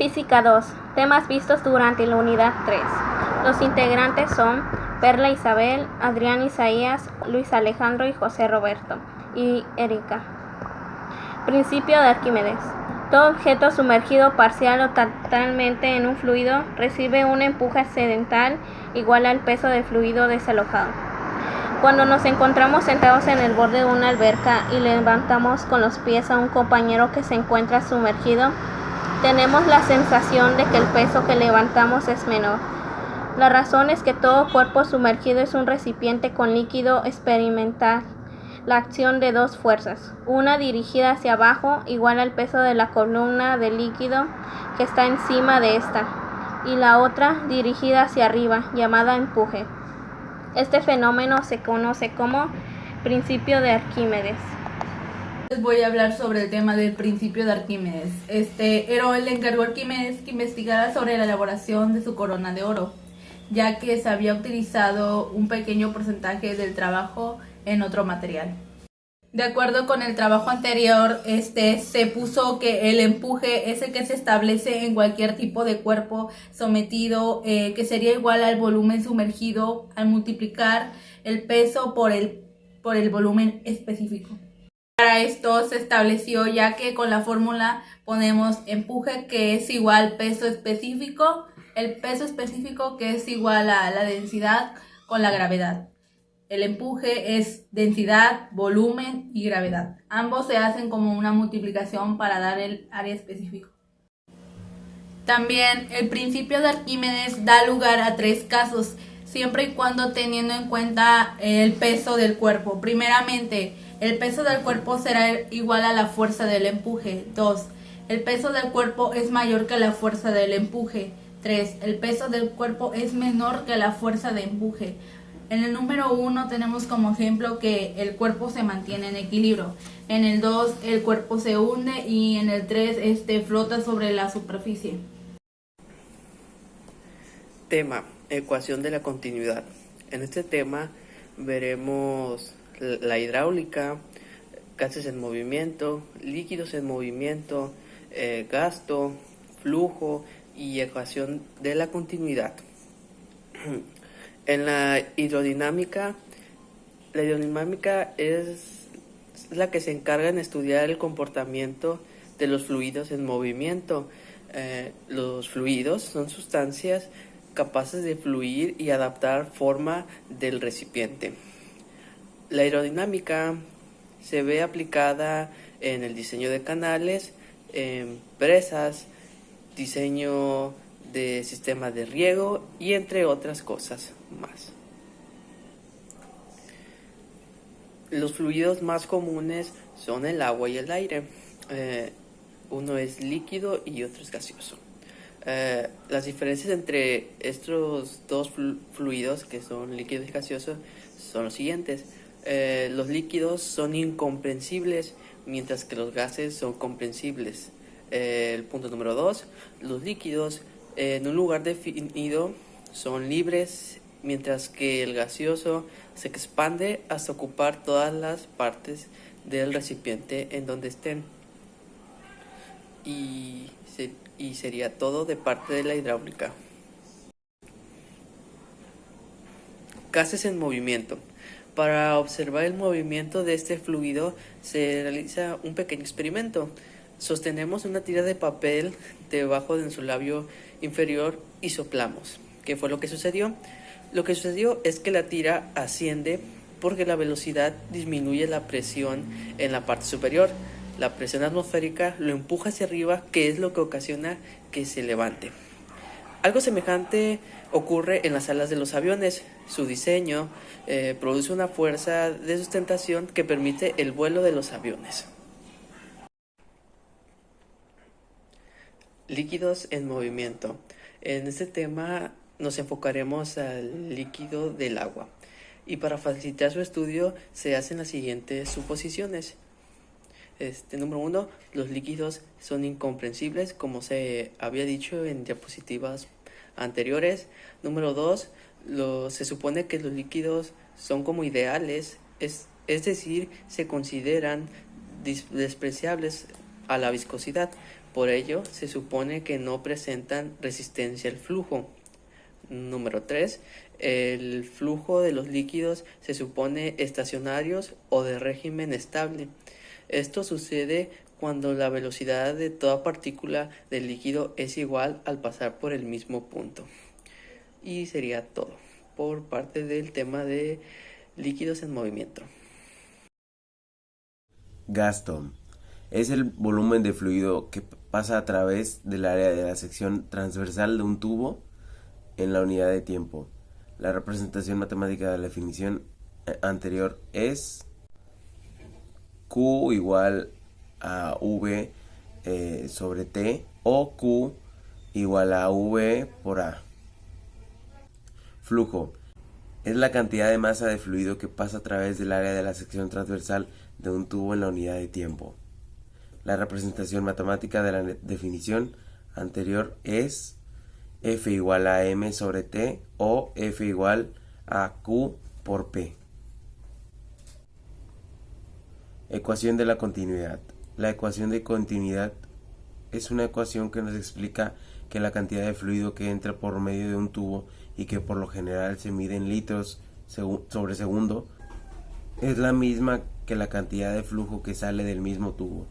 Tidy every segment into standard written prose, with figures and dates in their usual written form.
Física 2. Temas vistos durante la unidad 3. Los integrantes son Perla Isabel, Adrián Isaías, Luis Alejandro y José Roberto, y Erika. Principio de Arquímedes. Todo objeto sumergido parcial o totalmente en un fluido recibe un empuje accidental igual al peso del fluido desalojado. Cuando nos encontramos sentados en el borde de una alberca y levantamos con los pies a un compañero que se encuentra sumergido, tenemos la sensación de que el peso que levantamos es menor. La razón es que todo cuerpo sumergido es un recipiente con líquido experimental la acción de dos fuerzas, una dirigida hacia abajo, igual al peso de la columna de líquido que está encima de esta, y la otra dirigida hacia arriba, llamada empuje. Este fenómeno se conoce como principio de Arquímedes. Les voy a hablar sobre el tema del principio de Arquímedes. Herón le encargó a Arquímedes que investigara sobre la elaboración de su corona de oro, ya que se había utilizado un pequeño porcentaje del trabajo en otro material. De acuerdo con el trabajo anterior, se puso que el empuje es el que se establece en cualquier tipo de cuerpo sometido, que sería igual al volumen sumergido al multiplicar el peso por el volumen específico. Para esto se estableció ya que con la fórmula ponemos empuje que es igual peso específico, el peso específico que es igual a la densidad con la gravedad. El empuje es densidad, volumen y gravedad. Ambos se hacen como una multiplicación para dar el área específico. También el principio de Arquímedes da lugar a tres casos, siempre y cuando teniendo en cuenta el peso del cuerpo. Primeramente, el peso del cuerpo será igual a la fuerza del empuje. 2. El peso del cuerpo es mayor que la fuerza del empuje. 3. El peso del cuerpo es menor que la fuerza de empuje. En el número 1 tenemos como ejemplo que el cuerpo se mantiene en equilibrio. En el 2 el cuerpo se hunde y en el 3 flota sobre la superficie. Tema: ecuación de la continuidad. En este tema veremos la hidráulica, gases en movimiento, líquidos en movimiento, gasto, flujo y ecuación de la continuidad. En la hidrodinámica es la que se encarga en estudiar el comportamiento de los fluidos en movimiento. Los fluidos son sustancias capaces de fluir y adaptar forma del recipiente. La aerodinámica se ve aplicada en el diseño de canales, en presas, diseño de sistemas de riego y entre otras cosas más. Los fluidos más comunes son el agua y el aire. Uno es líquido y otro es gaseoso. Las diferencias entre estos dos fluidos, que son líquido y gaseoso, son los siguientes. Los líquidos son incomprensibles, mientras que los gases son comprensibles. El punto número 2, los líquidos en un lugar definido son libres, mientras que el gaseoso se expande hasta ocupar todas las partes del recipiente en donde estén. Y sería todo de parte de la hidráulica. Gases en movimiento. Para observar el movimiento de este fluido se realiza un pequeño experimento. Sostenemos una tira de papel debajo de su labio inferior y soplamos. ¿Qué fue lo que sucedió? Lo que sucedió es que la tira asciende porque la velocidad disminuye la presión en la parte superior. La presión atmosférica lo empuja hacia arriba, que es lo que ocasiona que se levante. Algo semejante ocurre en las alas de los aviones. Su diseño produce una fuerza de sustentación que permite el vuelo de los aviones. Líquidos en movimiento. En este tema nos enfocaremos al líquido del agua. Y para facilitar su estudio se hacen las siguientes suposiciones. Número 1, los líquidos son incomprensibles, como se había dicho en diapositivas anteriores. Número 2, se supone que los líquidos son como ideales, es decir, se consideran despreciables a la viscosidad. Por ello, se supone que no presentan resistencia al flujo. Número 3. El flujo de los líquidos se supone estacionarios o de régimen estable. Esto sucede cuando la velocidad de toda partícula del líquido es igual al pasar por el mismo punto. Y sería todo por parte del tema de líquidos en movimiento. Gasto es el volumen de fluido que pasa a través del área de la sección transversal de un tubo en la unidad de tiempo. La representación matemática de la definición anterior es Q igual a V sobre T o Q igual a V por A. Flujo es la cantidad de masa de fluido que pasa a través del área de la sección transversal de un tubo en la unidad de tiempo. La representación matemática de la definición anterior es F igual a M sobre T o F igual a Q por P. Ecuación de la continuidad. La ecuación de continuidad es una ecuación que nos explica que la cantidad de fluido que entra por medio de un tubo y que por lo general se mide en litros sobre segundo es la misma que la cantidad de flujo que sale del mismo tubo,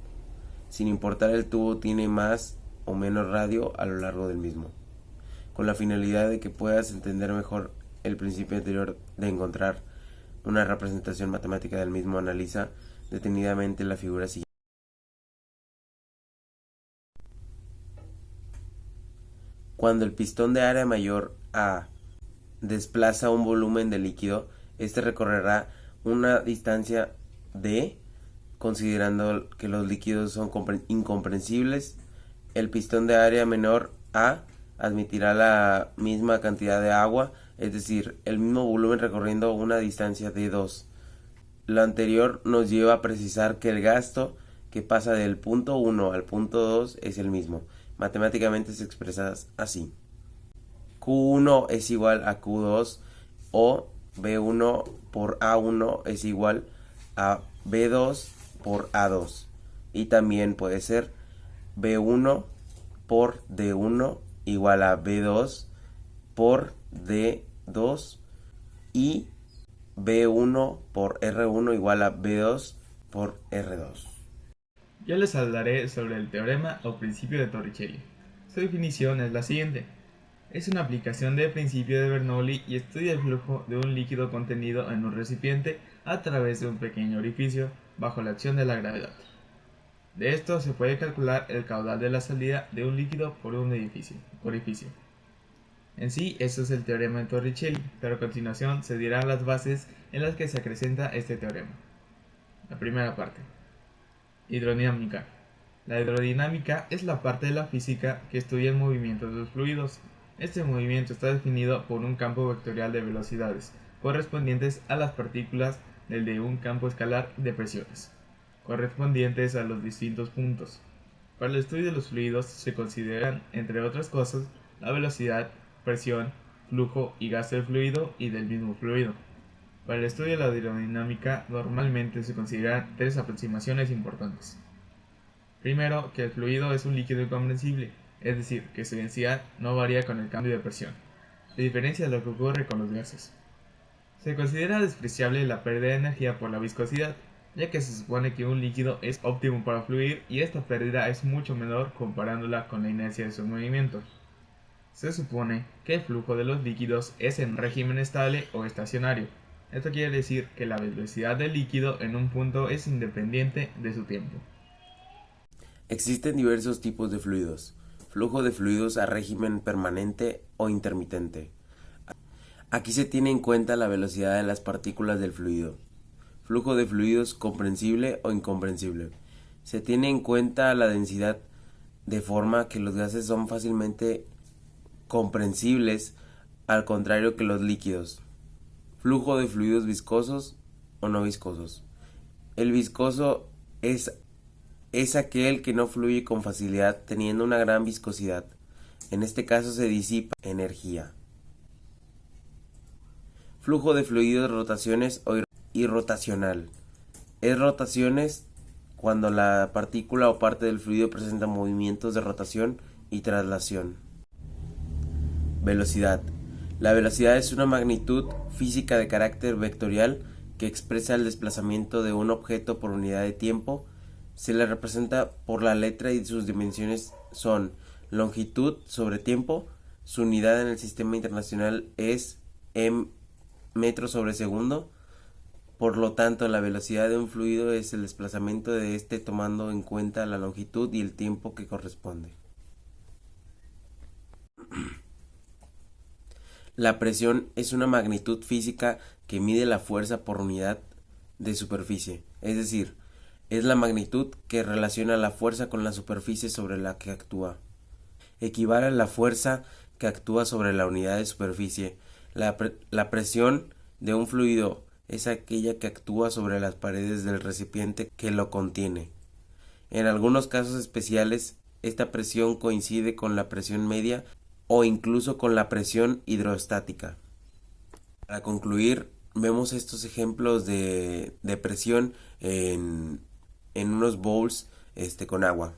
sin importar el tubo tiene más o menos radio a lo largo del mismo. Con la finalidad de que puedas entender mejor el principio anterior de encontrar una representación matemática del mismo, analiza detenidamente la figura siguiente. Cuando el pistón de área mayor A desplaza un volumen de líquido, este recorrerá una distancia d, considerando que los líquidos son incomprensibles. El pistón de área menor A admitirá la misma cantidad de agua, es decir, el mismo volumen recorriendo una distancia de 2. Lo anterior nos lleva a precisar que el gasto que pasa del punto 1 al punto 2 es el mismo. Matemáticamente se expresa así. Q1 es igual a Q2 o B1 por A1 es igual a B2 por A2. Y también puede ser B1 por D1 igual a B2 por D2 y B1 por R1 igual a B2 por R2. Yo les hablaré sobre el teorema o principio de Torricelli. Su definición es la siguiente. Es una aplicación del principio de Bernoulli y estudia el flujo de un líquido contenido en un recipiente a través de un pequeño orificio bajo la acción de la gravedad. De esto se puede calcular el caudal de la salida de un líquido por un orificio. En sí, eso es el teorema de Torricelli, pero a continuación se dirán las bases en las que se acrecenta este teorema. La primera parte. Hidrodinámica. La hidrodinámica es la parte de la física que estudia el movimiento de los fluidos. Este movimiento está definido por un campo vectorial de velocidades, correspondientes a las partículas del de un campo escalar de presiones, correspondientes a los distintos puntos. Para el estudio de los fluidos se consideran, entre otras cosas, la velocidad, presión, flujo y gasto del fluido y del mismo fluido. Para el estudio de la hidrodinámica normalmente se consideran tres aproximaciones importantes. Primero, que el fluido es un líquido incomprensible, es decir, que su densidad no varía con el cambio de presión, a diferencia de lo que ocurre con los gases. Se considera despreciable la pérdida de energía por la viscosidad, ya que se supone que un líquido es óptimo para fluir y esta pérdida es mucho menor comparándola con la inercia de sus movimientos. Se supone que el flujo de los líquidos es en régimen estable o estacionario. Esto quiere decir que la velocidad del líquido en un punto es independiente de su tiempo. Existen diversos tipos de fluidos. Flujo de fluidos a régimen permanente o intermitente. Aquí se tiene en cuenta la velocidad de las partículas del fluido. Flujo de fluidos comprensible o incomprensible. Se tiene en cuenta la densidad de forma que los gases son fácilmente comprensibles, al contrario que los líquidos. Flujo de fluidos viscosos o no viscosos. El viscoso es aquel que no fluye con facilidad teniendo una gran viscosidad. En este caso se disipa energía. Flujo de fluidos rotaciones o irrotacional. Es rotaciones cuando la partícula o parte del fluido presenta movimientos de rotación y traslación. Velocidad. La velocidad es una magnitud física de carácter vectorial que expresa el desplazamiento de un objeto por unidad de tiempo. Se le representa por la letra y sus dimensiones son longitud sobre tiempo. Su unidad en el sistema internacional es metros sobre segundo. Por lo tanto, la velocidad de un fluido es el desplazamiento de este tomando en cuenta la longitud y el tiempo que corresponde. La presión es una magnitud física que mide la fuerza por unidad de superficie, es decir, es la magnitud que relaciona la fuerza con la superficie sobre la que actúa. Equivale a la fuerza que actúa sobre la unidad de superficie. La presión de un fluido es aquella que actúa sobre las paredes del recipiente que lo contiene. En algunos casos especiales, esta presión coincide con la presión media o incluso con la presión hidrostática. Para concluir, vemos estos ejemplos de presión en unos bowls con agua.